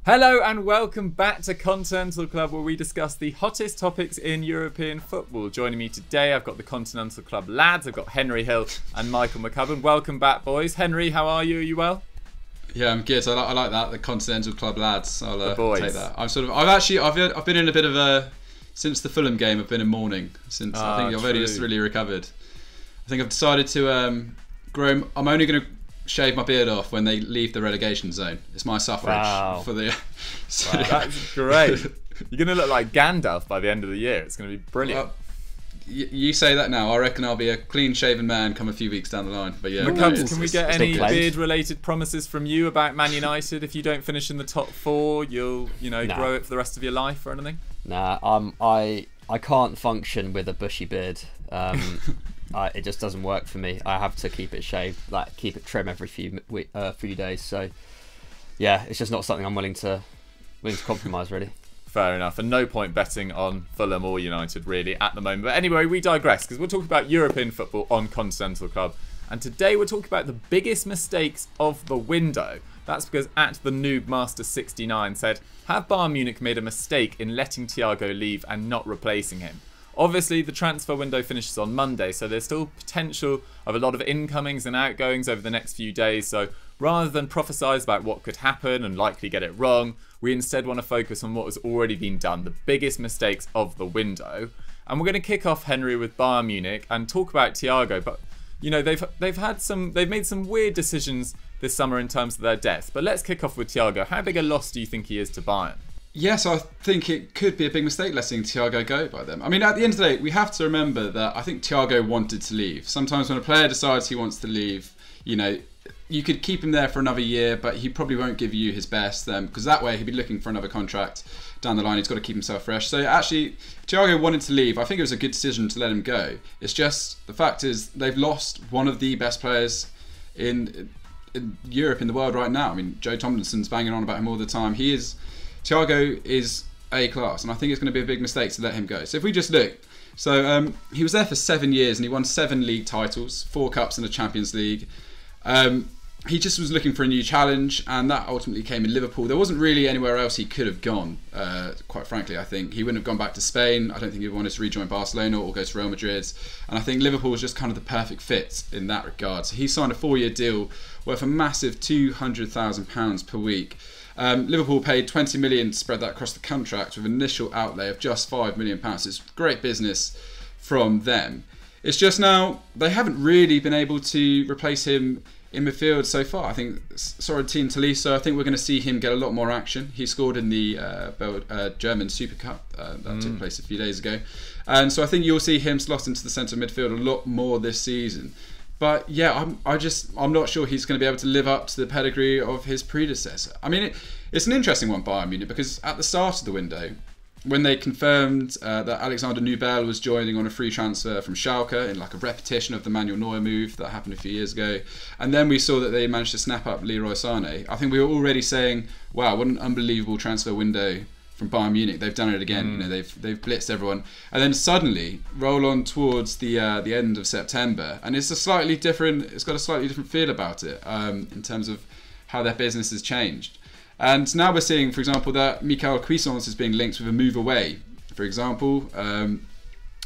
Hello and welcome back to Continental Club, where we discuss the hottest topics in European football. Joining me today, I've got the Continental Club lads. I've got Henry Hill and Michael McCubs. Welcome back, boys. Henry, how are you? Are you well? Yeah, I'm good. I like that. The Continental Club lads. I'll take that. I've been in a bit of a since the Fulham game. I've been in mourning since. I think I've only just really recovered. I think I've decided to grow. I'm only going to shave my beard off when they leave the relegation zone. It's my suffrage for the. Wow, that's great. You're going to look like Gandalf by the end of the year. It's going to be brilliant. You say that now. I reckon I'll be a clean-shaven man come a few weeks down the line. But yeah, McCubs, can we get any beard-related promises from you about Man United? If you don't finish in the top four, you'll grow it for the rest of your life or anything? Nah, I can't function with a bushy beard. It just doesn't work for me. I have to keep it shaved, keep it trim every few days. So yeah, it's just not something I'm willing to compromise, really. Fair enough, and no point betting on Fulham or United really at the moment. But anyway, we digress because we're talking about European football on Continental Club, and today we're talking about the biggest mistakes of the window. That's because @TheNoobMaster69 said, "Have Bayern Munich made a mistake in letting Thiago leave and not replacing him?" Obviously, the transfer window finishes on Monday, so there's still potential of a lot of incomings and outgoings over the next few days. So rather than prophesise about what could happen and likely get it wrong, we instead want to focus on what has already been done, the biggest mistakes of the window. And we're going to kick off, Henry, with Bayern Munich and talk about Thiago. But they've made some weird decisions this summer in terms of their depth. But let's kick off with Thiago. How big a loss do you think he is to Bayern? Yes, I think it could be a big mistake letting Thiago go by them. I mean, at the end of the day, we have to remember that I think Thiago wanted to leave. Sometimes when a player decides he wants to leave, you could keep him there for another year, but he probably won't give you his best, because that way he'd be looking for another contract down the line. He's got to keep himself fresh. So actually, Thiago wanted to leave. I think it was a good decision to let him go. It's just, the fact is, they've lost one of the best players in Europe, in the world right now. I mean, Joe Tomlinson's banging on about him all the time. Thiago is A-class, and I think it's going to be a big mistake to let him go. So if we just look, he was there for 7 years and he won 7 league titles, 4 cups and a Champions League. He just was looking for a new challenge, and that ultimately came in Liverpool. There wasn't really anywhere else he could have gone, quite frankly. I think he wouldn't have gone back to Spain. I don't think he wanted to rejoin Barcelona or go to Real Madrid. And I think Liverpool was just kind of the perfect fit in that regard. So he signed a 4-year deal worth a massive £200,000 per week. Liverpool paid 20 million to spread that across the contract with an initial outlay of just £5 million. It's great business from them. It's just now they haven't really been able to replace him in midfield so far. I think Zinedine Zidane, I think we're going to see him get a lot more action. He scored in the German Super Cup that took place a few days ago, and so I think you'll see him slot into the centre midfield a lot more this season. But yeah, I'm not sure he's going to be able to live up to the pedigree of his predecessor. I mean, it's an interesting one, Bayern Munich, because at the start of the window, when they confirmed that Alexander Nubel was joining on a free transfer from Schalke in like a repetition of the Manuel Neuer move that happened a few years ago, and then we saw that they managed to snap up Leroy Sané, I think we were already saying, wow, what an unbelievable transfer window from Bayern Munich. They've done it again. They've blitzed everyone, and then suddenly roll on towards the end of September, and it's got a slightly different feel about it in terms of how their business has changed. And now we're seeing, for example, that Michael Cuisance is being linked with a move away. For example,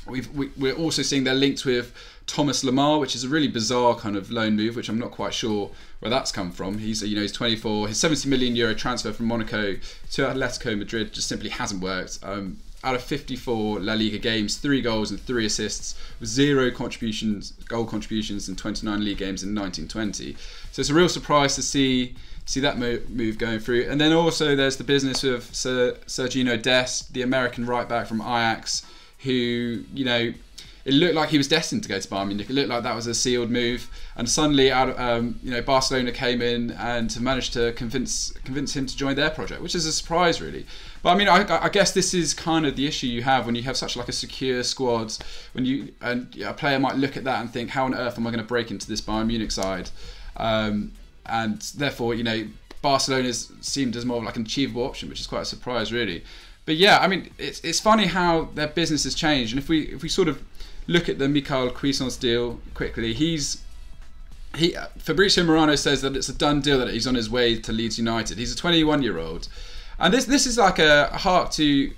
we're also seeing they're linked with Thomas Lemar, which is a really bizarre kind of loan move, which I'm not quite sure where that's come from. He's 24. His 70 million euro transfer from Monaco to Atletico Madrid just simply hasn't worked. Out of 54 La Liga games, 3 goals and 3 assists, with 0 goal contributions in 29 league games in 1920. So it's a real surprise to see that move going through. And then also there's the business of Sergio Dest, the American right back from Ajax, who, it looked like he was destined to go to Bayern Munich. It looked like that was a sealed move, and suddenly Barcelona came in and managed to convince him to join their project, which is a surprise, really. But I mean, I guess this is kind of the issue you have when you have such like a secure squad. And a player might look at that and think, how on earth am I going to break into this Bayern Munich side? And therefore, Barcelona's seemed as more of like an achievable option, which is quite a surprise, really. But yeah, I mean, it's funny how their business has changed. And if we sort of look at the Michael Cuisance deal quickly, Fabrizio Morano says that it's a done deal, that he's on his way to Leeds United. He's a 21-year-old, And this is like a hark to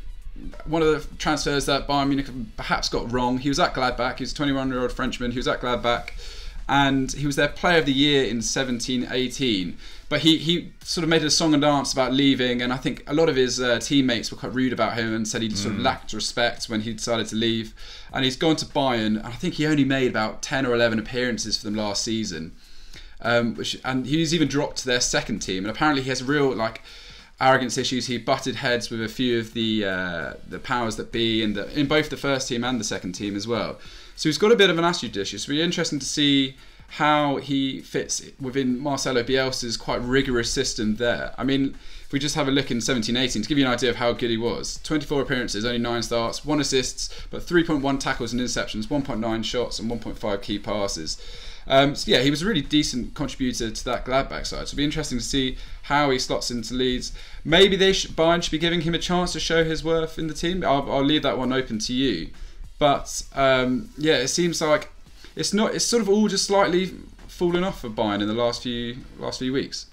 one of the transfers that Bayern Munich perhaps got wrong. He was at Gladbach. He was a 21-year-old Frenchman. He was at Gladbach, and he was their Player of the Year in 17-18. But he sort of made a song and dance about leaving, and I think a lot of his teammates were quite rude about him and said he sort of lacked respect when he decided to leave. And he's gone to Bayern, and I think he only made about 10 or 11 appearances for them last season. And he was even dropped to their second team, and apparently he has real arrogance issues. He butted heads with a few of the powers that be in both the first team and the second team as well. So he's got a bit of an attitude issue. So it'll be interesting to see how he fits within Marcelo Bielsa's quite rigorous system there. I mean, if we just have a look in 17-18 to give you an idea of how good he was. 24 appearances, only 9 starts, 1 assists, but 3.1 tackles and interceptions, 1.9 shots and 1.5 key passes. So yeah, he was a really decent contributor to that Gladbach side. So it'll be interesting to see how he slots into Leeds. Maybe Bayern should be giving him a chance to show his worth in the team. I'll leave that one open to you. But yeah, it seems like it's sort of all just slightly fallen off for Bayern in the last few weeks.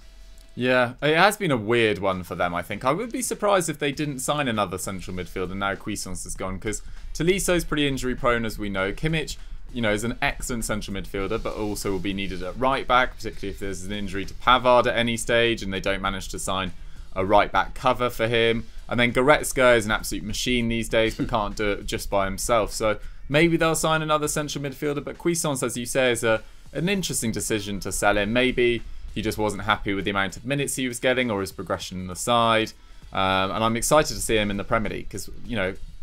Yeah, it has been a weird one for them, I think. I would be surprised if they didn't sign another central midfielder now Cuisance is gone, because Toliso's pretty injury prone, as we know. Kimmich, is an excellent central midfielder, but also will be needed at right back, particularly if there's an injury to Pavard at any stage and they don't manage to sign a right back cover for him. And then Goretzka is an absolute machine these days, but can't do it just by himself. So maybe they'll sign another central midfielder, but Cuisance, as you say, is an interesting decision to sell him. Maybe he just wasn't happy with the amount of minutes he was getting or his progression in the side. And I'm excited to see him in the Premier League because,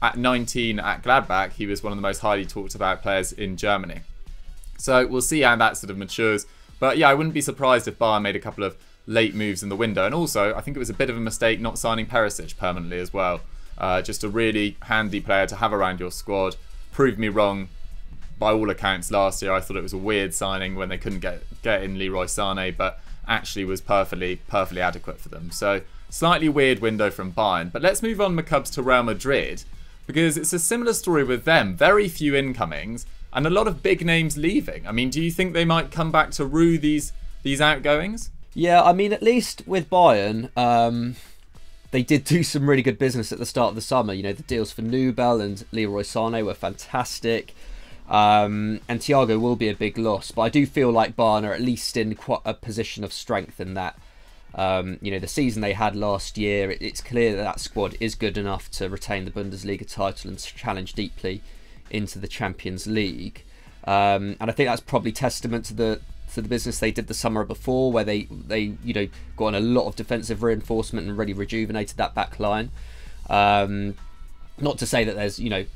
at 19 at Gladbach, he was one of the most highly talked about players in Germany. So we'll see how that sort of matures. But yeah, I wouldn't be surprised if Bayern made a couple of late moves in the window. And also, I think it was a bit of a mistake not signing Perisic permanently as well. Just a really handy player to have around your squad. Proved me wrong by all accounts last year. I thought it was a weird signing when they couldn't get in Leroy Sané, but actually was perfectly adequate for them. So slightly weird window from Bayern. But let's move on, McCubs, to Real Madrid, because it's a similar story with them. Very few incomings and a lot of big names leaving. I mean, do you think they might come back to rue these outgoings? Yeah, I mean, at least with Bayern, they did do some really good business at the start of the summer. The deals for Nubel and Leroy Sané were fantastic. And Thiago will be a big loss. But I do feel like Bayern are at least in quite a position of strength in that. The season they had last year, it's clear that squad is good enough to retain the Bundesliga title and challenge deeply into the Champions League. And I think that's probably testament to the business they did the summer before, where they got on a lot of defensive reinforcement and really rejuvenated that back line. Not to say that there's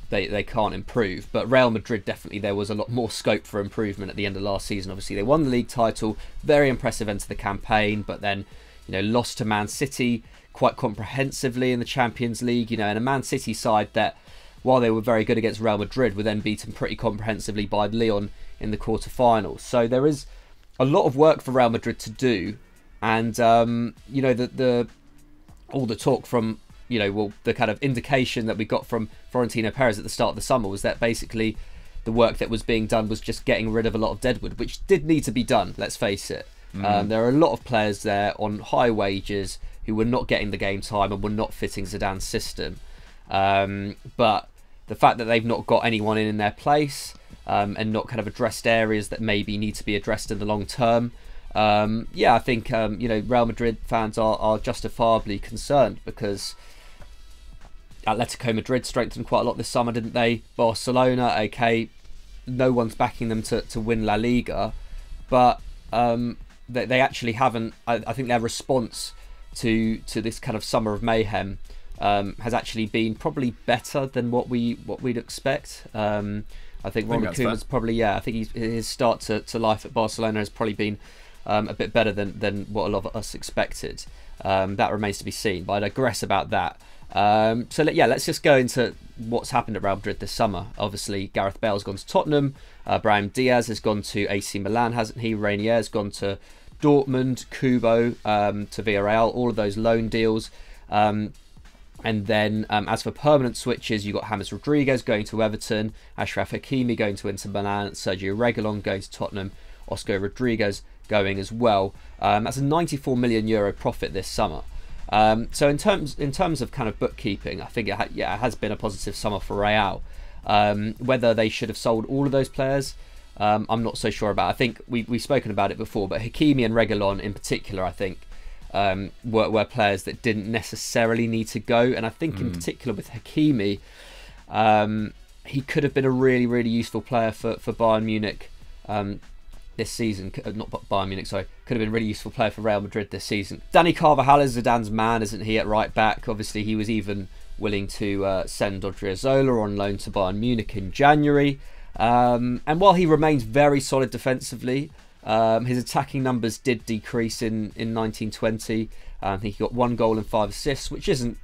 they can't improve, but Real Madrid definitely there was a lot more scope for improvement at the end of last season. Obviously they won the league title, very impressive end to the campaign, but then lost to Man City quite comprehensively in the Champions League, and a Man City side that, while they were very good against Real Madrid, were then beaten pretty comprehensively by Lyon in the quarterfinals. So there is a lot of work for Real Madrid to do, and all the talk from the kind of indication that we got from Florentino Perez at the start of the summer was that basically the work that was being done was just getting rid of a lot of deadwood, which did need to be done, let's face it. There are a lot of players there on high wages who were not getting the game time and were not fitting Zidane's system. But the fact that they've not got anyone in their place and not kind of addressed areas that maybe need to be addressed in the long term, I think Real Madrid fans are justifiably concerned, because Atletico Madrid strengthened quite a lot this summer, didn't they? Barcelona, okay, no one's backing them to win La Liga, but they actually haven't. I think their response to this kind of summer of mayhem has actually been probably better than what we'd expect. I think Ronald Koeman's probably, I think his start to life at Barcelona has probably been a bit better than what a lot of us expected. That remains to be seen, but I digress about that. Let's just go into what's happened at Real Madrid this summer. Obviously, Gareth Bale's gone to Tottenham. Brahim Diaz has gone to AC Milan, hasn't he? Ranieri's gone to Dortmund. Kubo to Villarreal. All of those loan deals. And then, as for permanent switches, you've got James Rodriguez going to Everton, Achraf Hakimi going to Inter Milan, Sergio Reguilon going to Tottenham, Oscar Rodriguez going as well. That's a €94 million profit this summer. So in terms of kind of bookkeeping, I think it has been a positive summer for Real. Whether they should have sold all of those players, I'm not so sure about. I think we've spoken about it before, but Hakimi and Reguilon in particular, I think, were players that didn't necessarily need to go. And I think in particular with Hakimi, he could have been a really, really useful player for Bayern Munich this season. Not Bayern Munich, sorry. Could have been a really useful player for Real Madrid this season. Dani Carvajal is Zidane's man, isn't he, at right back? Obviously, he was even willing to send Odriozola on loan to Bayern Munich in January. And while he remains very solid defensively, his attacking numbers did decrease in 1920. He got 1 goal and 5 assists, which isn't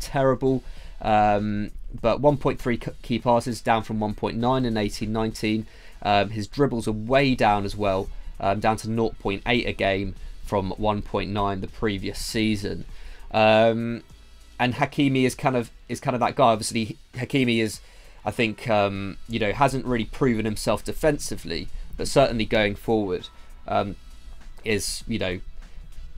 terrible. But 1.3 key passes, down from 1.9 in 18-19. His dribbles are way down as well, down to 0.8 a game from 1.9 the previous season. And Hakimi is kind of that guy. Obviously, Hakimi is, I think, hasn't really proven himself defensively, but certainly going forward, is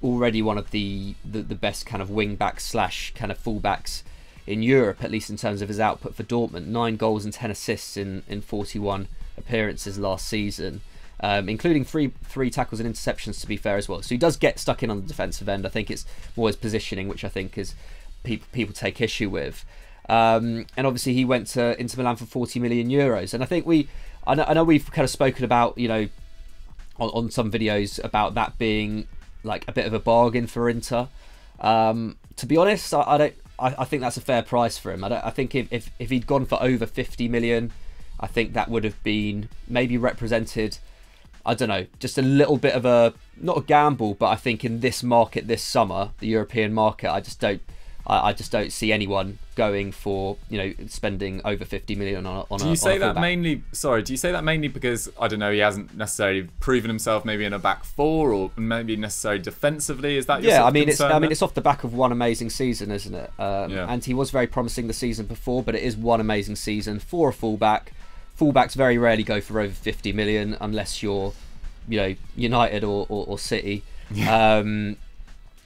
already one of the best kind of wing backs / kind of fullbacks in Europe, at least in terms of his output for Dortmund. 9 goals and 10 assists in 41 appearances last season, including three tackles and interceptions, to be fair, as well. So he does get stuck in on the defensive end. I think it's more his positioning, which I think is people take issue with. And obviously he went to Inter Milan for 40 million euros. And I think I know we've kind of spoken about, on some videos about that being like a bit of a bargain for Inter. To be honest, I think that's a fair price for him. I think if he'd gone for over 50 million, I think that would have been maybe represented, I don't know, just a little bit of not a gamble, but I think in this market this summer, the European market, I just don't see anyone going for, spending over 50 million on a. Do you say that mainly? Sorry, do you say that mainly because, I don't know, he hasn't necessarily proven himself maybe in a back four, or maybe necessarily defensively? Is that your sort of concern? It's off the back of one amazing season, isn't it? And he was very promising the season before, but it is one amazing season for a fullback. Fullbacks very rarely go for over 50 million unless you're, United or City.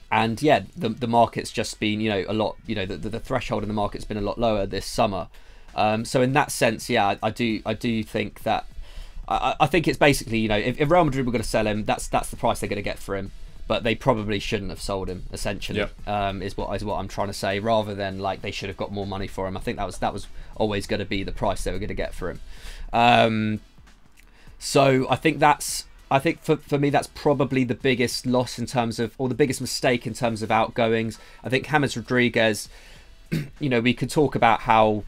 And yeah, the market's just been, a lot, the threshold in the market's been a lot lower this summer. So in that sense, yeah, I do think that, I think it's basically, if Real Madrid were going to sell him, that's the price they're going to get for him. But they probably shouldn't have sold him, essentially, is what I'm trying to say, rather than like they should have got more money for him. I think that was always going to be the price they were going to get for him. So I think for me, that's probably the biggest loss in terms of, or the biggest mistake in terms of outgoings. I think James Rodriguez, we could talk about how,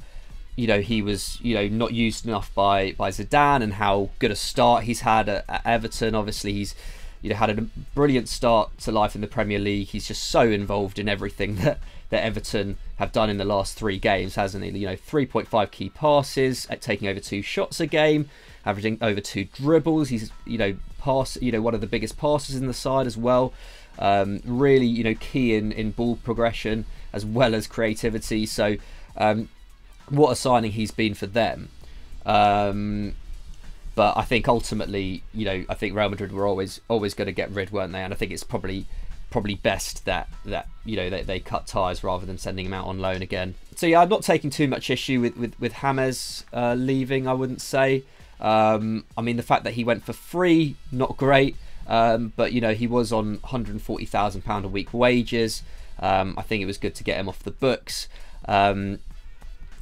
he was, not used enough by Zidane, and how good a start he's had at Everton. Obviously, he's, had a brilliant start to life in the Premier League. He's just so involved in everything that Everton have done in the last 3 games, hasn't he? 3.5 key passes, taking over 2 shots a game, averaging over 2 dribbles. He's, one of the biggest passers in the side as well. Really, key in ball progression as well as creativity. So, what a signing he's been for them. But I think ultimately, I think Real Madrid were always going to get rid, weren't they? And I think it's probably best that they cut ties rather than sending him out on loan again. So yeah, I'm not taking too much issue with James leaving, I wouldn't say. I mean, the fact that he went for free, not great. But he was on £140,000 a week wages. I think it was good to get him off the books.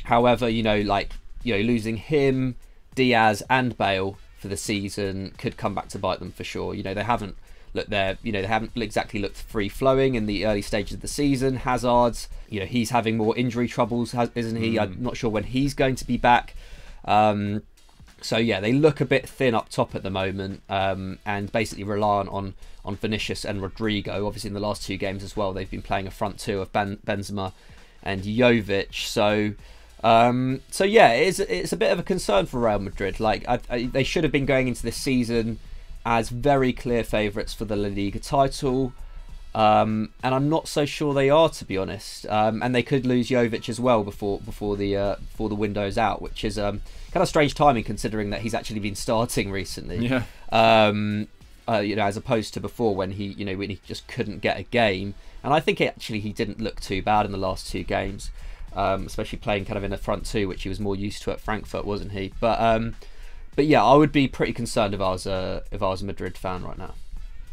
However, losing him, Diaz and Bale for the season could come back to bite them for sure. They haven't exactly looked free flowing in the early stages of the season. Hazard's, he's having more injury troubles, isn't he? I'm not sure when he's going to be back. So yeah, they look a bit thin up top at the moment, and basically reliant on Vinicius and Rodrigo. Obviously in the last 2 games as well, they've been playing a front 2 of Benzema and Jovic. So yeah, it's a bit of a concern for Real Madrid. Like they should have been going into this season as very clear favourites for the La Liga title, and I'm not so sure they are, to be honest. And they could lose Jovic as well before the window's out, which is kind of strange timing considering that he's actually been starting recently. Yeah. as opposed to before when he just couldn't get a game. And I think actually he didn't look too bad in the last 2 games, especially playing kind of in the front 2, which he was more used to at Frankfurt, wasn't he? But yeah, I would be pretty concerned if I was a Madrid fan right now.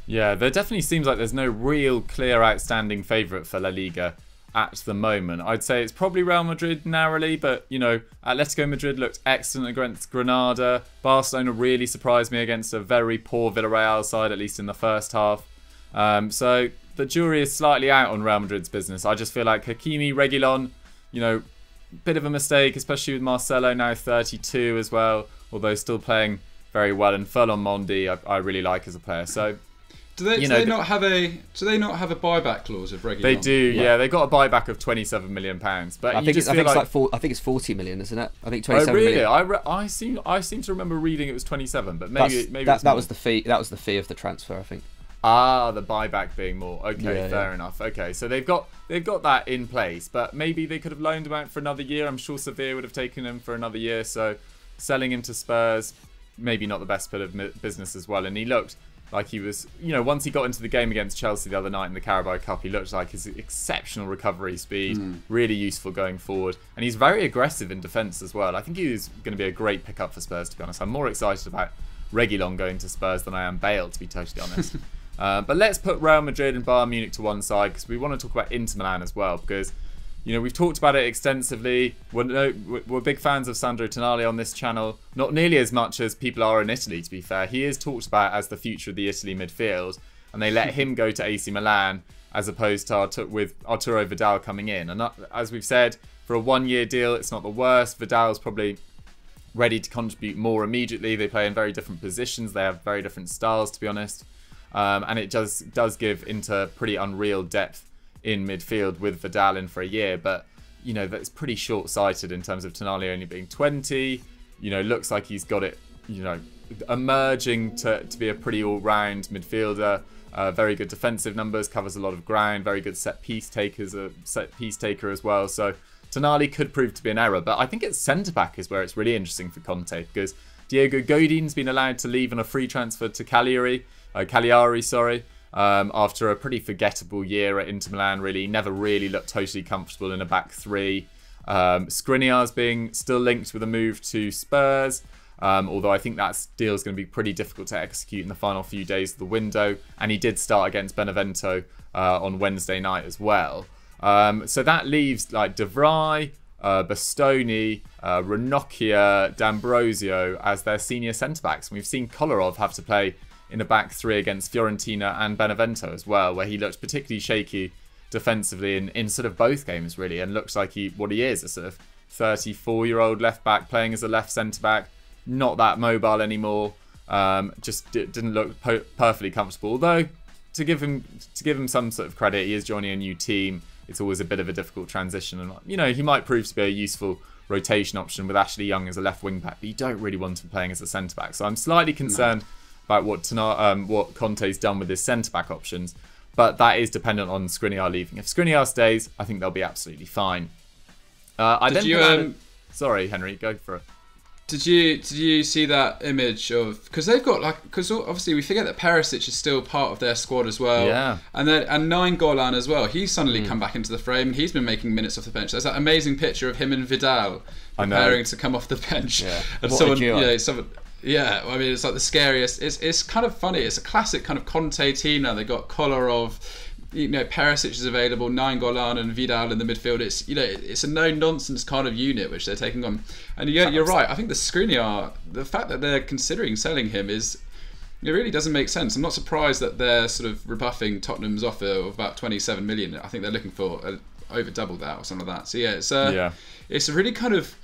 Yeah, there definitely seems like there's no real clear outstanding favourite for La Liga at the moment. I'd say it's probably Real Madrid narrowly, but Atletico Madrid looked excellent against Granada. Barcelona really surprised me against a very poor Villarreal side, at least in the first half. So the jury is slightly out on Real Madrid's business. I just feel like Hakimi, Reguilon, bit of a mistake, especially with Marcelo now 32 as well, although still playing very well. And Ferland Mendy, I really like as a player. So. Do they not have a buyback clause of Reguilon? They do, yeah. They got a buyback of £27 million, but I think it's 40 million, isn't it? I think 27 really? million. I seem to remember reading it was 27, but maybe that was the fee. That was the fee of the transfer, I think. Ah, the buyback being more. Okay, fair enough. Okay, so they've got that in place, but maybe they could have loaned him out for another year. I'm sure Sevilla would have taken him for another year, so selling him to Spurs, maybe not the best bit of business as well. And he looked like he was, once he got into the game against Chelsea the other night in the Carabao Cup, he looked like his exceptional recovery speed, really useful going forward. And he's very aggressive in defence as well. I think he was going to be a great pickup for Spurs, to be honest. I'm more excited about Reguilon going to Spurs than I am Bale, to be totally honest. But let's put Real Madrid and Bayern Munich to one side, because we want to talk about Inter Milan as well, because we've talked about it extensively. We're big fans of Sandro Tonali on this channel. Not nearly as much as people are in Italy, to be fair. He is talked about as the future of the Italy midfield, and they let him go to AC Milan as opposed to with Arturo Vidal coming in. And as we've said, for a 1-year deal, it's not the worst. Vidal's probably ready to contribute more immediately. They play in very different positions. They have very different styles, to be honest. And it does give Inter pretty unreal depth in midfield with Vidal in for a year, but that's pretty short-sighted in terms of Tonali only being 20. Looks like he's got it, emerging to be a pretty all-round midfielder. Very good defensive numbers, covers a lot of ground, very good set piece taker as well. So Tonali could prove to be an error, but I think it's centre-back is where it's really interesting for Conte, because Diego Godin's been allowed to leave on a free transfer to Cagliari, after a pretty forgettable year at Inter Milan. Really never really looked totally comfortable in a back 3. Skriniar's being still linked with a move to Spurs, although I think that deal is going to be pretty difficult to execute in the final few days of the window, and he did start against Benevento on Wednesday night as well. So that leaves like De Vrij, Bastoni, Ranocchia, D'Ambrosio as their senior centre-backs. And we've seen Kolarov have to play in a back 3 against Fiorentina and Benevento as well, where he looked particularly shaky defensively in sort of both games, really, and looks like what he is, a sort of 34-year-old left-back playing as a left centre-back, not that mobile anymore, just didn't look perfectly comfortable. Although, to give him some sort of credit, he is joining a new team. It's always a bit of a difficult transition, and he might prove to be a useful rotation option with Ashley Young as a left wing-back, but you don't really want him playing as a centre-back. So I'm slightly concerned about what Conte's done with his centre-back options, but that is dependent on Skriniar leaving. If Skriniar stays, I think they'll be absolutely fine. Sorry, Henry, go for it. Did you see that image of, because they've got because obviously we forget that Perisic is still part of their squad as well, and Nainggolan as well. He's suddenly come back into the frame, and he's been making minutes off the bench. There's that amazing picture of him and Vidal preparing to come off the bench, and yeah, I mean, it's like the scariest. It's kind of funny. It's a classic kind of Conte team now. They got Kolarov, Perisic is available, Nainggolan and Vidal in the midfield. It's a no-nonsense kind of unit which they're taking on. And you're right. I think the fact that they're considering selling him it really doesn't make sense. I'm not surprised that they're sort of rebuffing Tottenham's offer of about 27 million. I think they're looking for over double that or something like that. So it's a really kind of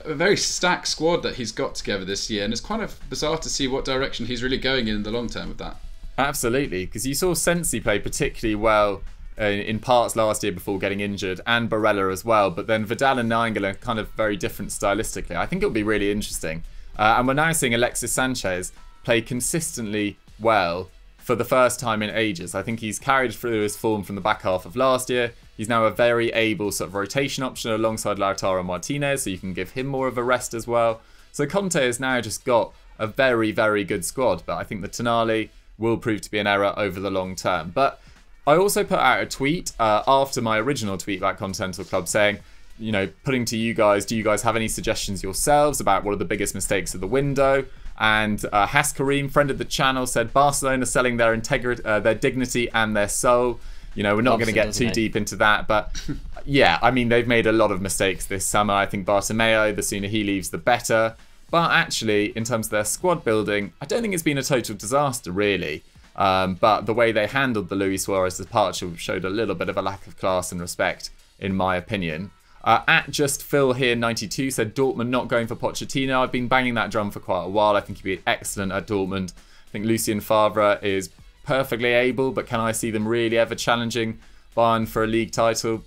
a very stacked squad that he's got together this year, and it's kind of bizarre to see what direction he's really going in the long term with that. Absolutely, because you saw Sensi play particularly well in parts last year before getting injured, and Barella as well, but then Vidal and Nainggolan are kind of very different stylistically. I think it'll be really interesting. And we're now seeing Alexis Sanchez play consistently well for the first time in ages. I think he's carried through his form from the back half of last year. He's now a very able sort of rotation option alongside Lautaro Martinez, so you can give him more of a rest as well. So Conte has now just got a very, very good squad, but I think the Tonali, will prove to be an error over the long term. But I also put out a tweet after my original tweet about Continental Club saying, you know, putting to you guys, do you guys have any suggestions yourselves about what are the biggest mistakes of the window? And Has Kareem, friend of the channel, said Barcelona selling their integrity, their dignity and their soul. You know, we're not going to get too deep into that, but yeah, I mean, they've made a lot of mistakes this summer. I think Bartomeu, the sooner he leaves, the better. But actually, in terms of their squad building, I don't think it's been a total disaster, really. But the way they handled the Luis Suarez departure showed a little bit of a lack of class and respect, in my opinion. At Just Phil here 92 said Dortmund not going for Pochettino. I've been banging that drum for quite a while. I think he'd be excellent at Dortmund. I think Lucien Favre is perfectly able, but can I see them really ever challenging Bayern for a league title?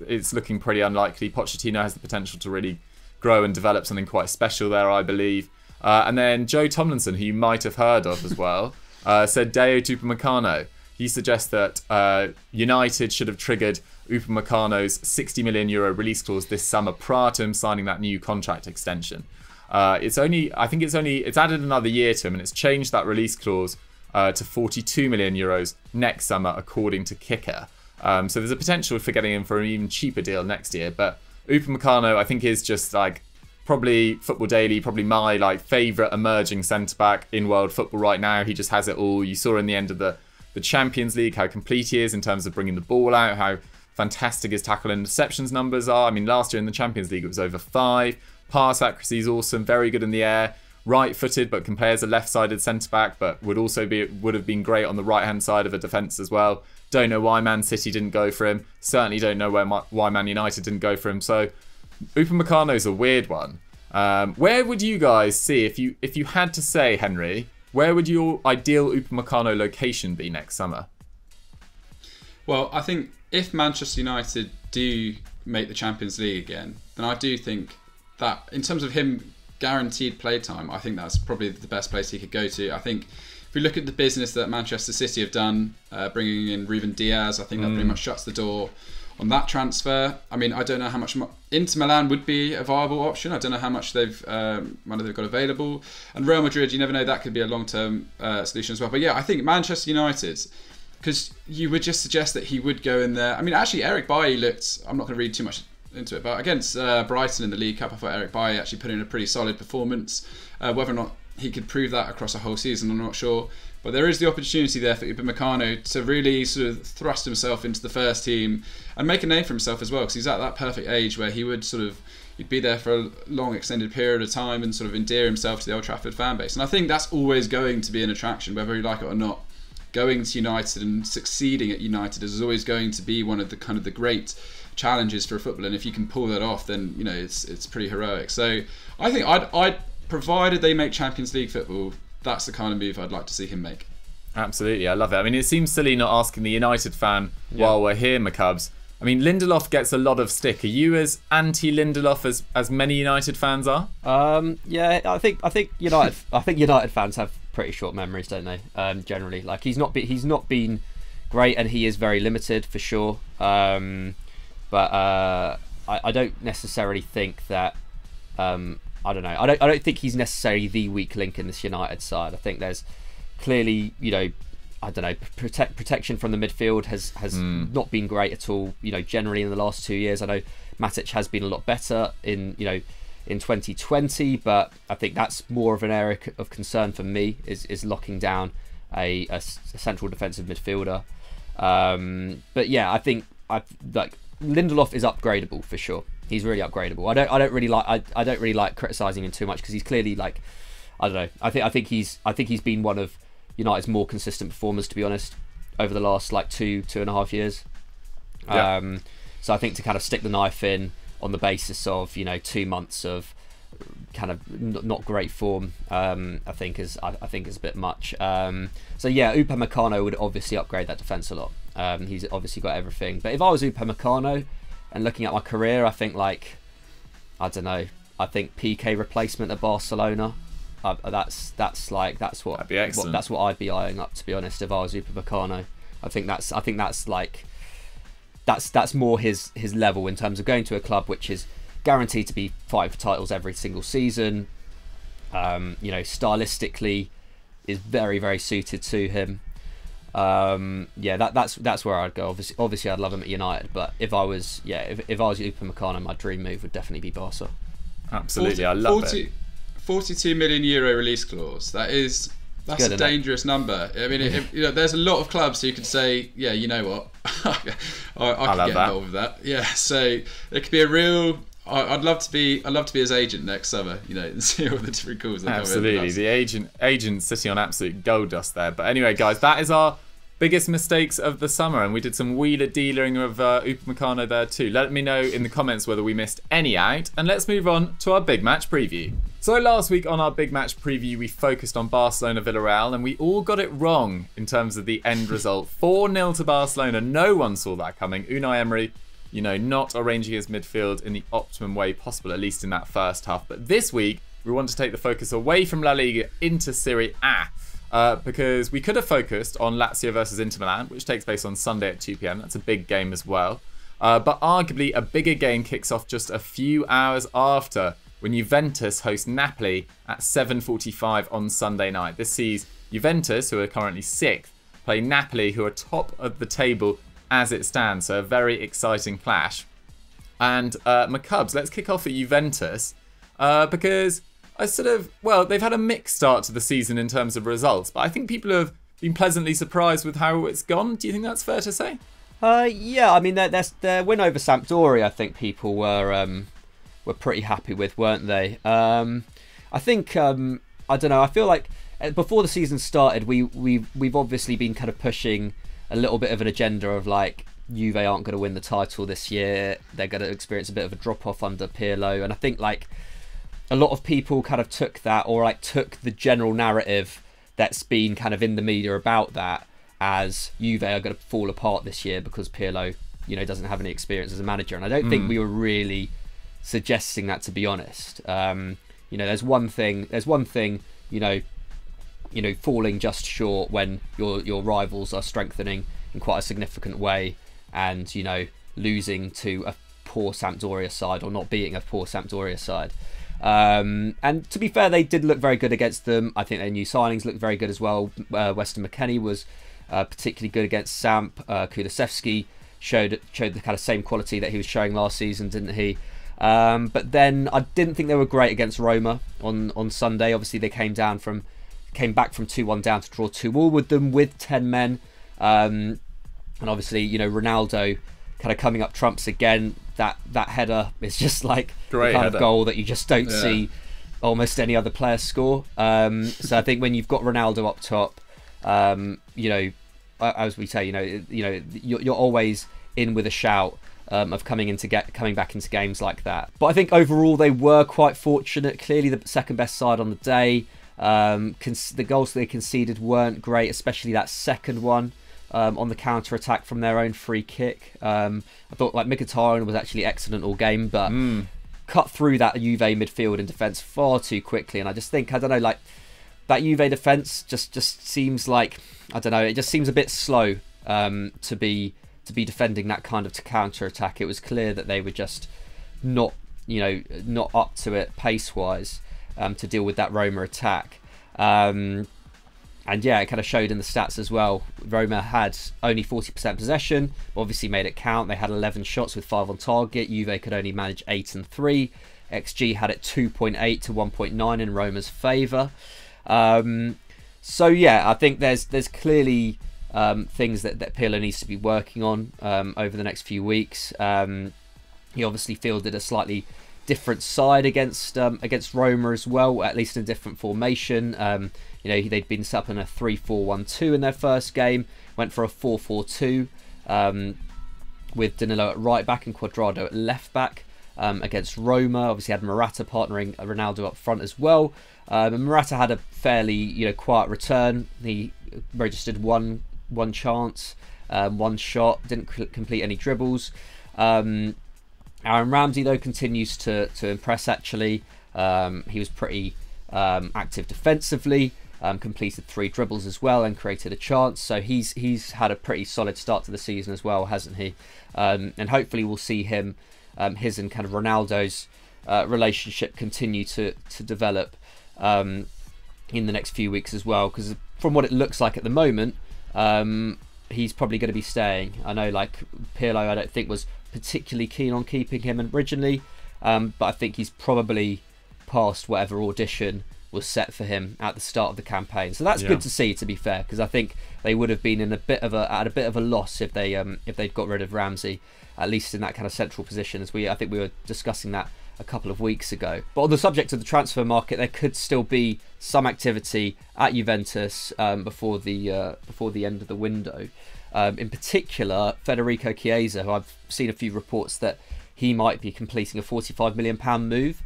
It's looking pretty unlikely. Pochettino has the potential to really grow and develop something quite special there, I believe. And then Joe Tomlinson, who you might have heard of as well, said Dayot Upamecano. He suggests that United should have triggered Upamecano's €60 million release clause this summer prior to him signing that new contract extension. It's added another year to him, and it's changed that release clause to €42 million next summer, according to Kicker. So there's a potential for getting him for an even cheaper deal next year. But Upamecano, I think, is just like probably Football Daily, probably my like favourite emerging centre back in world football right now. He just has it all. You saw in the end of the Champions League how complete he is in terms of bringing the ball out, how fantastic his tackle and interceptions numbers are. I mean, last year in the Champions League it was over 5. Pass accuracy is awesome, very good in the air. Right-footed, but can play as a left-sided centre-back, but would have been great on the right-hand side of a defence as well. Don't know why Man City didn't go for him. Certainly don't know why Man United didn't go for him. So Upamecano's a weird one. Where would you guys see, if you had to say, Henry, where would your ideal Upamecano location be next summer? Well, I think if Manchester United do make the Champions League again, then I do think that in terms of him guaranteed playtime, I think that's probably the best place he could go to. I think if we look at the business that Manchester City have done, bringing in Ruben Diaz, I think that pretty much shuts the door on that transfer. I mean, I don't know how much Inter Milan would be a viable option. I don't know how much they've got available. And Real Madrid, you never know, that could be a long-term solution as well. But yeah, I think Manchester United, because you would just suggest that he would go in there. I mean, actually, Eric Bailly looked, I'm not going to read too much into it, but against Brighton in the League Cup, I thought Eric Bailly actually put in a pretty solid performance. Whether or not he could prove that across a whole season, I'm not sure. But there is the opportunity there for Upamecano to really sort of thrust himself into the first team and make a name for himself as well, because he's at that perfect age where he would he'd be there for a long extended period of time and sort of endear himself to the Old Trafford fan base. And I think that's always going to be an attraction, whether you like it or not. Going to United and succeeding at United is always going to be one of the kind of the great challenges for a footballer, and if you can pull that off, then you know it's pretty heroic. So I think I'd provided they make Champions League football, that's the kind of move I'd like to see him make. Absolutely, I love it. I mean, it seems silly not asking the United fan while we're here, McCubs. I mean, Lindelof gets a lot of stick. Are you as anti-Lindelof as many United fans are? Yeah, I think United fans have pretty short memories, don't they? Generally, like he's not been great, and he is very limited for sure. But I don't necessarily think that. I don't know. I don't think he's necessarily the weak link in this United side. I think there's clearly, you know, I don't know, protection from the midfield has not been great at all. You know, generally in the last 2 years, I know Matic has been a lot better in 2020, but I think that's more of an area of concern for me is locking down a central defensive midfielder. But yeah, I think Lindelof is upgradable for sure. He's really upgradable. I don't really like criticising him too much because he's clearly like, I don't know. I think he's been one of United's more consistent performers, to be honest, over the last like two and a half years. Yeah. So I think to kind of stick the knife in on the basis of 2 months of kind of not great form, I think is a bit much. So yeah, Upamecano would obviously upgrade that defence a lot. He's obviously got everything. But if I was Upamecano and looking at my career, I think I think PK replacement at Barcelona. That's what I'd be eyeing up, to be honest, if I was Upamecano. I think that's more his level in terms of going to a club which is guaranteed to be fighting for titles every single season. Stylistically, very, very suited to him. Yeah, that's where I'd go. Obviously, I'd love him at United, but if I was Upamecano, my dream move would definitely be Barca. Absolutely, I love it. 42 million euro release clause. That's good, a dangerous number. I mean, there's a lot of clubs who could say, yeah, you know what, I could get involved with that. Yeah, so it could be a real. I'd love to be his agent next summer, and see all the different calls that absolutely come in. The agent sitting on absolute gold dust there. But anyway, guys, that is our biggest mistakes of the summer, and we did some wheeler dealing of Upamecano there too. Let me know in the comments whether we missed any out, and let's move on to our big match preview. So last week on our big match preview, we focused on Barcelona-Villarreal, and we all got it wrong in terms of the end result. 4-0 to Barcelona. No one saw that coming. Unai Emery, not arranging his midfield in the optimum way possible, at least in that first half. But this week, we want to take the focus away from La Liga into Serie A, because we could have focused on Lazio versus Inter Milan, which takes place on Sunday at 2 p.m. That's a big game as well. But arguably, a bigger game kicks off just a few hours after, when Juventus host Napoli at 7:45 on Sunday night. This sees Juventus, who are currently 6th, play Napoli, who are top of the table as it stands. So a very exciting clash. And McCubs, let's kick off at Juventus, because they've had a mixed start to the season in terms of results, but I think people have been pleasantly surprised with how it's gone. Do you think that's fair to say? Yeah, I mean, their win over Sampdoria, I think people were pretty happy with, weren't they? I think I don't know. I feel like before the season started, we've obviously been kind of pushing a little bit of an agenda of like, Juve aren't going to win the title this year. They're going to experience a bit of a drop off under Pirlo, and I think like a lot of people kind of took that, or like took the general narrative that's been kind of in the media about that as Juve are going to fall apart this year because Pirlo, doesn't have any experience as a manager. And I don't think we were really suggesting that, to be honest. There's one thing, falling just short when your rivals are strengthening in quite a significant way, and losing to a poor Sampdoria side, or not beating a poor Sampdoria side. And to be fair, they did look very good against them. I think their new signings looked very good as well. Weston McKennie was particularly good against Samp. Kulusevski showed the kind of same quality that he was showing last season, didn't he? But then I didn't think they were great against Roma on Sunday. Obviously, they came back from 2-1 down to draw 2-2 with them with 10 men. And obviously, Ronaldo kind of coming up trumps again. That header is just like the kind of goal that you just don't see almost any other player score. So I think when you've got Ronaldo up top, as we say, you're always in with a shout of coming back into games like that. But I think overall they were quite fortunate. Clearly the second best side on the day. The goals they conceded weren't great, especially that second one. On the counter-attack from their own free kick. I thought like Mkhitaryan was actually excellent all game, but cut through that Juve midfield and defence far too quickly. And I just think, I don't know, like that Juve defence just seems like, I don't know, it just seems a bit slow to be defending that kind of counter-attack. It was clear that they were just not up to it pace-wise to deal with that Roma attack. And yeah, it kind of showed in the stats as well. Roma had only 40% possession, but obviously made it count. They had 11 shots with 5 on target. Juve could only manage 8 and 3. XG had it 2.8 to 1.9 in Roma's favour. So yeah, I think there's clearly things that Pirlo needs to be working on over the next few weeks. He obviously fielded a slightly different side against Roma as well, at least in a different formation. They'd been set up in a 3-4-1-2 in their first game, went for a 4-4-2 with Danilo at right back and Cuadrado at left back against Roma. Obviously had Morata partnering Ronaldo up front as well. And Morata had a fairly quiet return. He registered one chance, one shot, didn't complete any dribbles. Aaron Ramsey though continues to impress actually. He was pretty active defensively. Completed 3 dribbles as well and created a chance. So he's had a pretty solid start to the season as well, hasn't he? And hopefully we'll see him, his and kind of Ronaldo's relationship continue to develop. in the next few weeks as well, because from what it looks like at the moment, he's probably going to be staying. I know, like, Pirlo, I don't think was particularly keen on keeping him originally, but I think he's probably past whatever audition was set for him at the start of the campaign. So that's good to see, to be fair, because I think they would have been at a bit of a loss if they'd got rid of Ramsey, at least in that kind of central position, I think we were discussing that a couple of weeks ago. But on the subject of the transfer market, there could still be some activity at Juventus before the end of the window. In particular, Federico Chiesa, who I've seen a few reports that he might be completing a £45 million move.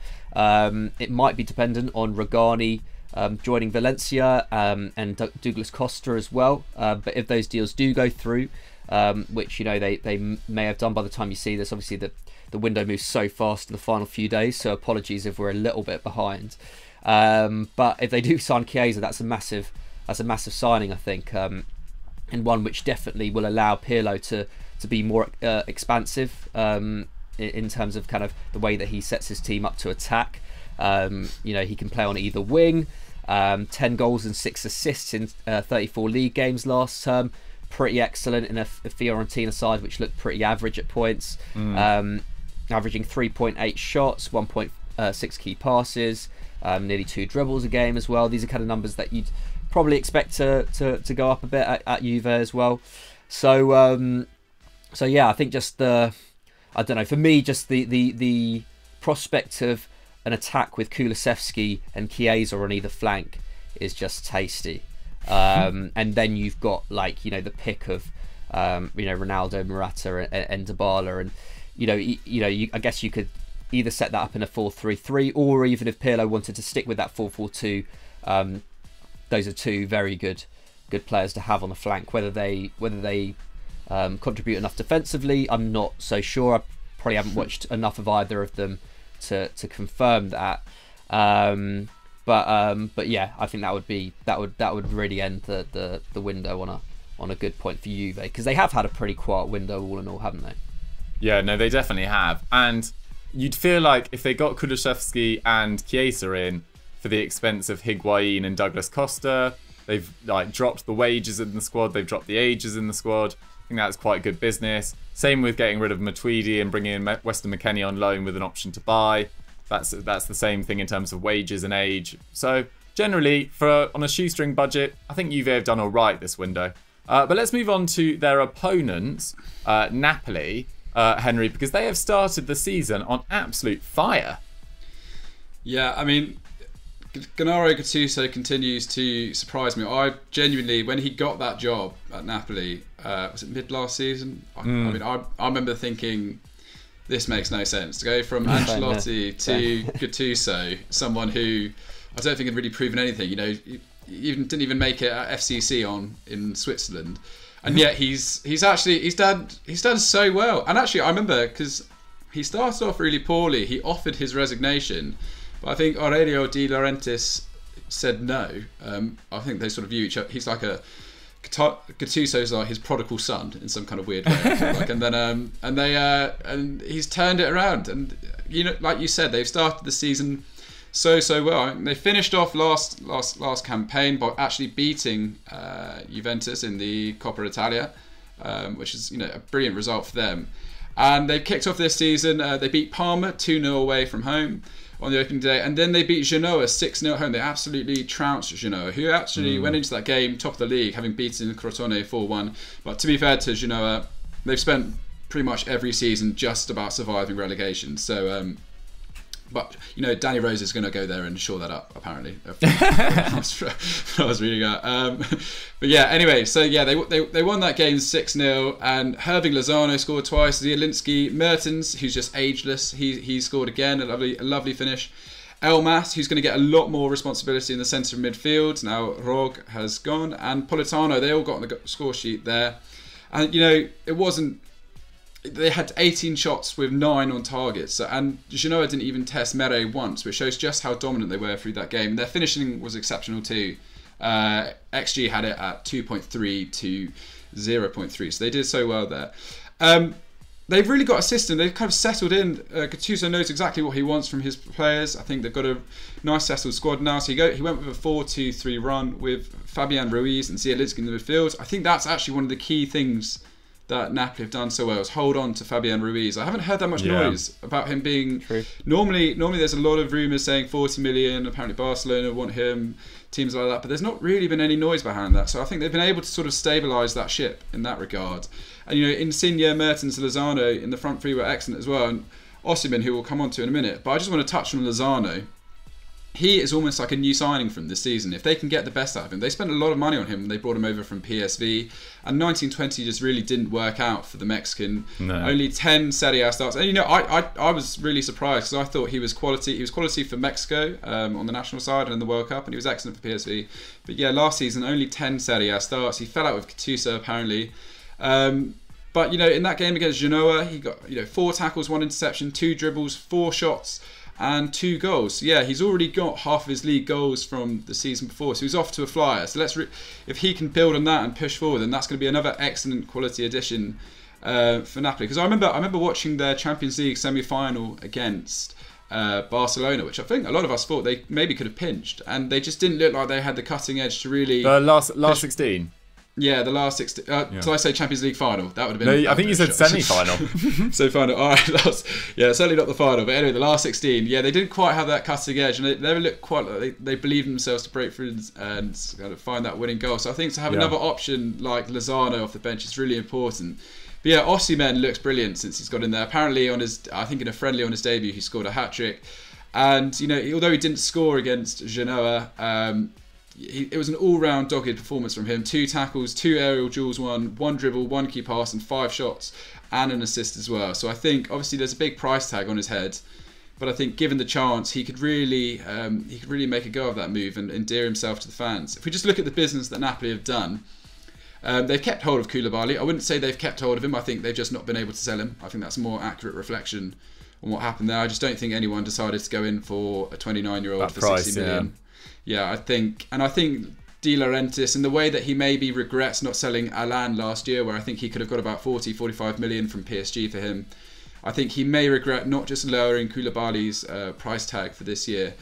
It might be dependent on Rugani joining Valencia and Douglas Costa as well. But if those deals do go through, which they may have done by the time you see this, obviously the window moves so fast in the final few days, so apologies if we're a little bit behind. But if they do sign Chiesa, that's a massive signing, I think, and one which definitely will allow Pirlo to be more expansive in terms of kind of the way that he sets his team up to attack. He can play on either wing. 10 goals and 6 assists in 34 league games last term. Pretty excellent in a Fiorentina side which looked pretty average at points. Averaging 3.8 shots, 1.6 key passes, nearly 2 dribbles a game as well. These are kind of numbers that you'd probably expect to go up a bit at Juve as well. So yeah, I think just for me, just the prospect of an attack with Kulusevski and Chiesa on either flank is just tasty. And then you've got, like, the pick of Ronaldo, Morata and Dybala, and I guess you could either set that up in a 4-3-3, or even if Pirlo wanted to stick with that 4-4-2, those are two very good players to have on the flank. Whether they contribute enough defensively, I'm not so sure. I probably haven't watched enough of either of them to confirm that. But yeah, I think that would really end the window on a good point for Juve, because they have had a pretty quiet window all in all, haven't they? Yeah, no, they definitely have. And you'd feel like if they got Kulusevski and Chiesa in for the expense of Higuain and Douglas Costa, they've dropped the wages in the squad, they've dropped the ages in the squad. I think that's quite good business. Same with getting rid of Matuidi and bringing in Weston McKennie on loan with an option to buy. That's the same thing in terms of wages and age. So generally, on a shoestring budget, I think Juve have done all right this window. But let's move on to their opponents, Napoli, Henry, because they have started the season on absolute fire. Yeah, I mean, Gennaro Gattuso continues to surprise me. I genuinely, when he got that job at Napoli, was it mid last season? I mean, I remember thinking, this makes no sense to go from Ancelotti to Gattuso, someone who I don't think had really proven anything. He didn't even make it at FCC in Switzerland, and yet he's done so well. And actually, I remember, because he started off really poorly, he offered his resignation, but I think Aurelio De Laurentiis said no. I think they sort of view each other. He's like Gattuso's like his prodigal son in some kind of weird way, I feel like. And then and he's turned it around. And like you said, they've started the season so well. I mean, they finished off last campaign by actually beating Juventus in the Coppa Italia, which is a brilliant result for them. And they've kicked off this season. They beat Parma 2-0 away from home on the opening day, and then they beat Genoa 6-0 at home. They absolutely trounced Genoa, who actually went into that game top of the league, having beaten Crotone 4-1. But to be fair to Genoa, they've spent pretty much every season just about surviving relegation. So, but Danny Rose is going to go there and shore that up, apparently. I was reading that. But yeah, anyway, so yeah, they won that game 6-0, and Herving Lozano scored twice. Zielinski, Mertens, who's just ageless, he scored again, a lovely finish. Elmas, who's going to get a lot more responsibility in the centre of midfield. Now Rog has gone, and Politano, they all got on the score sheet there. And it wasn't. They had 18 shots with 9 on target, and Genoa didn't even test Mere once, which shows just how dominant they were through that game. Their finishing was exceptional too. XG had it at 2.3 to 0.3, so they did so well there. they've really got a system. They've kind of settled in. Gattuso knows exactly what he wants from his players. I think they've got a nice settled squad now. So he went with a 4-2-3 run with Fabian Ruiz and Zielinski in the midfield. I think that's actually one of the key things that Napoli have done so well, is hold on to Fabian Ruiz. I haven't heard that much noise about him being... True. Normally there's a lot of rumours saying 40 million, apparently Barcelona want him, teams like that, but there's not really been any noise behind that. So I think they've been able to sort of stabilise that ship in that regard. And, you know, Insigne, Mertens, Lozano in the front three were excellent as well. And Osimhen, who we'll come on to in a minute. But I just want to touch on Lozano. He is almost like a new signing from this season. If they can get the best out of him, they spent a lot of money on him when they brought him over from PSV, and 1920 just really didn't work out for the Mexican. No. Only 10 Serie A starts, and you know, I was really surprised because I thought he was quality. He was quality for Mexico on the national side and in the World Cup, and he was excellent for PSV. But yeah, last season only 10 Serie A starts. He fell out with Gattuso apparently. But you know, in that game against Genoa, he got 4 tackles, 1 interception, 2 dribbles, 4 shots, and 2 goals. Yeah, he's already got half of his league goals from the season before, so he's off to a flyer. So if he can build on that and push forward, then that's going to be another excellent quality addition for Napoli. Because I remember watching their Champions League semi-final against Barcelona, which I think a lot of us thought they maybe could have pinched, and they just didn't look like they had the cutting edge to really. Last 16. Yeah, the last 16. Did I say Champions League final? That would have been. No, I think you said semi-final. So final. All right, certainly not the final. But anyway, the last 16. Yeah, they didn't quite have that cutting edge, and they never looked quite like they believed in themselves to break through and kind of find that winning goal. So I think to have another option like Lozano off the bench is really important. But yeah, Osimhen looks brilliant since he's got in there. Apparently, in a friendly on his debut, he scored a hat-trick. And you know, although he didn't score against Genoa, it was an all-round dogged performance from him. 2 tackles, 2 aerial duels, 1 dribble, 1 key pass, and 5 shots, and an assist as well. So I think obviously there's a big price tag on his head, but I think given the chance, he could really make a go of that move and endear himself to the fans. If we just look at the business that Napoli have done, they've kept hold of Koulibaly. I wouldn't say they've kept hold of him. I think they've just not been able to sell him. I think that's a more accurate reflection on what happened there. I just don't think anyone decided to go in for a 29-year-old for 60 million. Yeah, I think De Laurentiis, in the way that he maybe regrets not selling Alan last year, where I think he could have got about 40-45 million from PSG for him, I think he may regret not just lowering Koulibaly's price tag for this year,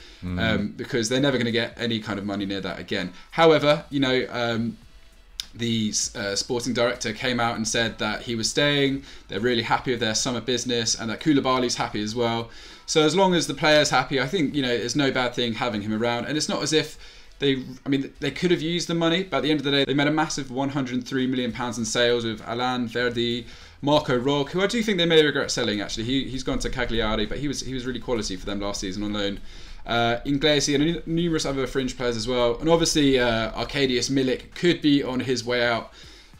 because they're never going to get any kind of money near that again. However, you know, the sporting director came out and said that he was staying, they're really happy with their summer business, and that Koulibaly's happy as well. So as long as the player's happy, I think, you know, it's no bad thing having him around. And it's not as if they could have used the money, but at the end of the day, they made a massive £103 million in sales with Alan, Verdi, Marco Rog, who I do think they may regret selling actually. He's gone to Cagliari, but he was really quality for them last season on loan. Inglesi and numerous other fringe players as well. And obviously Arkadiusz Milik could be on his way out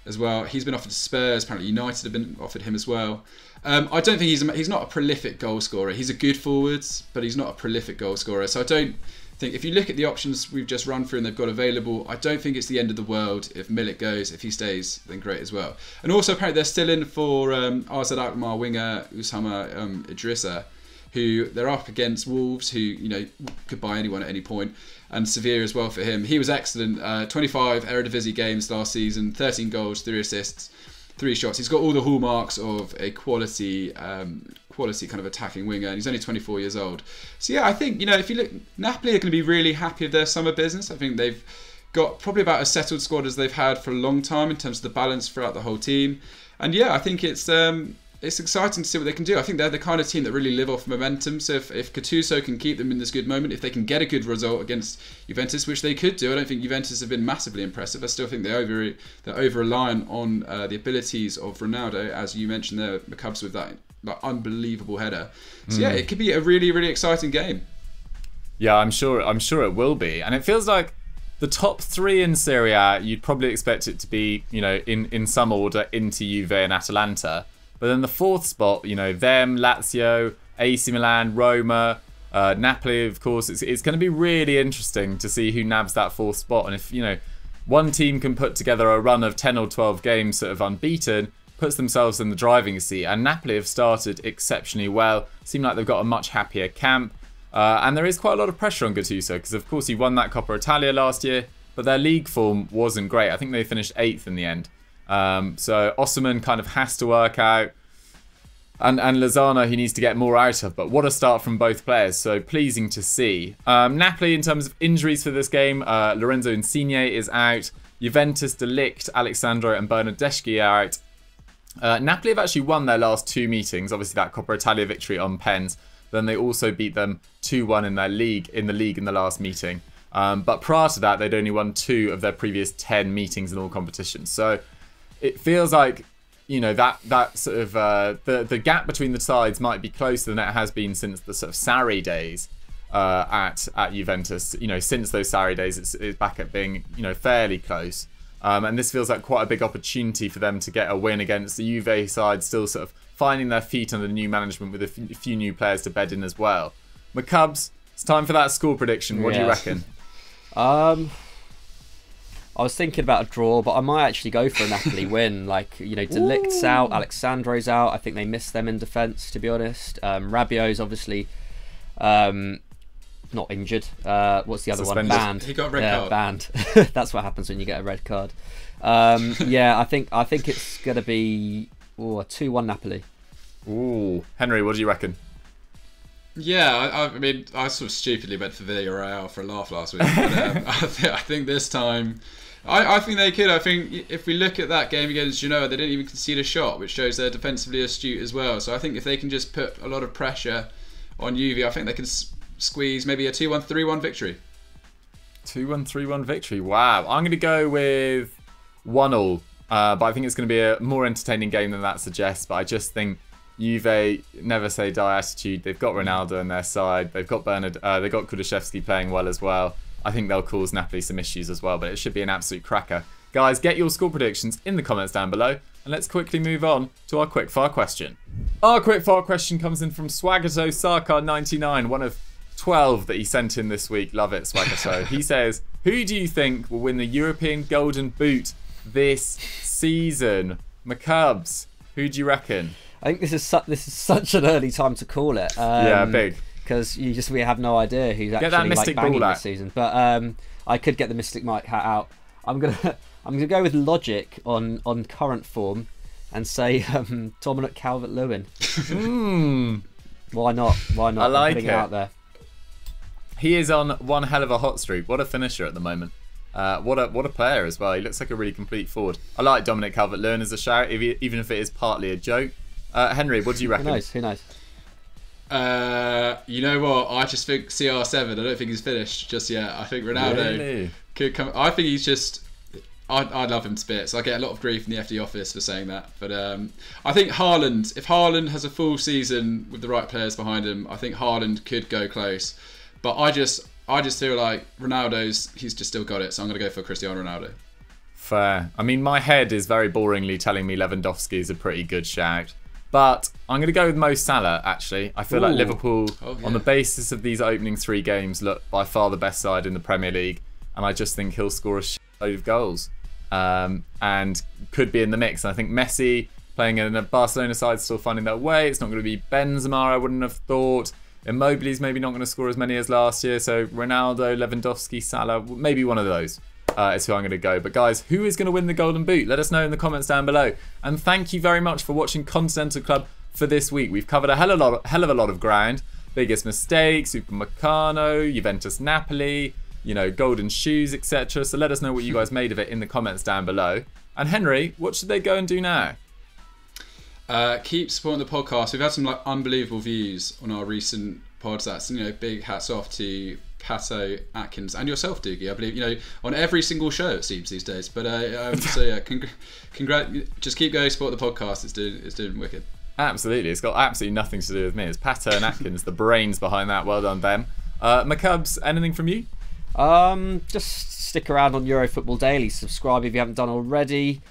as well. He's been offered to Spurs, apparently United have been offered him as well. I don't think he's not a prolific goal scorer. He's a good forward, but he's not a prolific goal scorer. So I don't think, if you look at the options we've just run through and they've got available, I don't think it's the end of the world if Milik goes. If he stays, then great as well. And also apparently they're still in for AZ Alkmaar winger Usama Idrissa, who they're up against Wolves, who, you know, could buy anyone at any point, and Sevilla as well for him. He was excellent. 25 Eredivisie games last season, 13 goals, 3 assists, 3 shots. He's got all the hallmarks of a quality kind of attacking winger, and he's only 24 years old. So yeah, I think, you know, if you look, Napoli are going to be really happy with their summer business. I think they've got probably about as settled squad as they've had for a long time in terms of the balance throughout the whole team. And yeah, I think it's exciting to see what they can do. I think they're the kind of team that really live off momentum. So if Gattuso can keep them in this good moment, if they can get a good result against Juventus, which they could do, I don't think Juventus have been massively impressive. I still think they're over-reliant on the abilities of Ronaldo, as you mentioned there, McCubs with that unbelievable header. So yeah, it could be a really, really exciting game. Yeah, I'm sure it will be. And it feels like the top 3 in Serie A, you'd probably expect it to be, you know, in some order, Inter, Juve and Atalanta. But then the 4th spot, you know, them, Lazio, AC Milan, Roma, Napoli, of course. It's going to be really interesting to see who nabs that 4th spot. And if, you know, one team can put together a run of 10 or 12 games sort of unbeaten, puts themselves in the driving seat. And Napoli have started exceptionally well. Seem like they've got a much happier camp. And there is quite a lot of pressure on Gattuso because, of course, he won that Coppa Italia last year, but their league form wasn't great. I think they finished 8th in the end. So Osimhen kind of has to work out. and Lozano he needs to get more out of. But what a start from both players, so pleasing to see. Napoli, in terms of injuries for this game, Lorenzo Insigne is out. Juventus, De Ligt, Alexandro and Bernardeschi are out. Napoli have actually won their last 2 meetings. Obviously that Coppa Italia victory on pens. Then they also beat them 2-1 in the league in the last meeting. But prior to that, they'd only won 2 of their previous 10 meetings in all competitions. So it feels like, you know, that sort of the gap between the sides might be closer than it has been since the sort of Sarri days at Juventus. You know, since those Sarri days, it's back at being, you know, fairly close. And this feels like quite a big opportunity for them to get a win against the Juve side, still sort of finding their feet under the new management with a few new players to bed in as well. McCubs, it's time for that score prediction. What do you reckon? I was thinking about a draw, but I might actually go for a Napoli win. Like, you know, De Ligt's out, Alexandro's out. I think they missed them in defence, to be honest. Rabiot's obviously not injured. What's the other one? Banned. He got a red card. Banned. That's what happens when you get a red card. Yeah, I think it's going to be a 2-1 Napoli. Ooh, Henry, what do you reckon? Yeah, I mean, I sort of stupidly went for Villarreal for a laugh last week. But, I think this time, I think they could. I think if we look at that game against Genoa, they didn't even concede a shot, which shows they're defensively astute as well. So I think if they can just put a lot of pressure on Juve, I think they can squeeze maybe a 2-1, 3-1 victory. 2-1, 3-1 victory. Wow. I'm going to go with 1-1. But I think it's going to be a more entertaining game than that suggests. But I just think Juve, never say die attitude. They've got Ronaldo on their side. They've got they've got Kulusevski playing well as well. I think they'll cause Napoli some issues as well, but it should be an absolute cracker. Guys, get your score predictions in the comments down below, and let's quickly move on to our quickfire question. Our quickfire question comes in from Swagato Saka99, one of 12 that he sent in this week. Love it, Swagato. He says, who do you think will win the European Golden Boot this season? McCubs, who do you reckon? I think this is such an early time to call it. Yeah, big. Because we have no idea who's actually like banging this season. But I could get the Mystic Mike hat out. I'm gonna go with logic on current form and say Dominic Calvert-Lewin. Why not? Why not? I like putting it out there. He is on one hell of a hot streak. What a finisher at the moment. What a player as well. He looks like a really complete forward. I like Dominic Calvert-Lewin as a shout, even if it is partly a joke. Henry, what do you reckon? Who knows? You know what? I just think CR7. I don't think he's finished just yet. I think Ronaldo could come. I think he's just. I love him to bits. I get a lot of grief in the FD office for saying that, but I think Haaland. If Haaland has a full season with the right players behind him, I think Haaland could go close. But I just feel like he's just still got it. So I'm going to go for Cristiano Ronaldo. Fair. I mean, my head is very boringly telling me Lewandowski is a pretty good shout. But I'm going to go with Mo Salah, actually. I feel like Liverpool, on the basis of these opening 3 games, look by far the best side in the Premier League. And I just think he'll score a shitload of goals. And could be in the mix. And I think Messi, playing in a Barcelona side, still finding their way. It's not going to be Benzema, I wouldn't have thought. Immobile's maybe not going to score as many as last year. So Ronaldo, Lewandowski, Salah, maybe one of those. Is who I'm going to go. But guys, who is going to win the Golden Boot? Let us know in the comments down below. And thank you very much for watching Continental Club for this week. We've covered a hell of a lot of ground. Biggest mistakes, Upamecano, Juventus Napoli, you know, golden shoes, etc. So let us know what you guys made of it in the comments down below. And Henry, what should they go and do now? Keep supporting the podcast. We've had some unbelievable views on our recent pods. That's, big hats off to Pato, Atkins, and yourself, Dougie. I believe, on every single show it seems these days. But so yeah, just keep going, support the podcast. It's doing wicked. Absolutely, it's got absolutely nothing to do with me. It's Pato and Atkins, the brains behind that. Well done, them. McCubs, anything from you? Just stick around on Euro Football Daily. Subscribe if you haven't done already.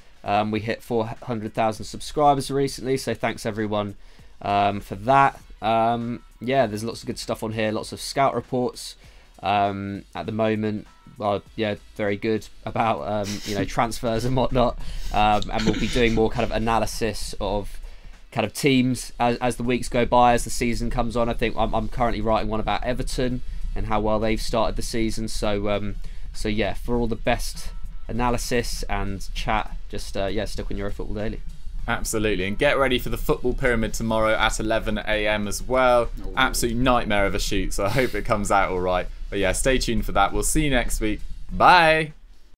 We hit 400,000 subscribers recently, so thanks everyone for that. Yeah, there's lots of good stuff on here. Lots of scout reports. At the moment, well, yeah, very good about transfers and whatnot, and we'll be doing more kind of analysis of kind of teams as the weeks go by, as the season comes on. I think I'm currently writing one about Everton and how well they've started the season. So yeah, for all the best analysis and chat, just stick on Euro Football Daily. Absolutely, and get ready for the football pyramid tomorrow at 11 a.m. as well. Ooh. Absolute nightmare of a shoot, so I hope it comes out all right. But yeah, stay tuned for that. We'll see you next week. Bye.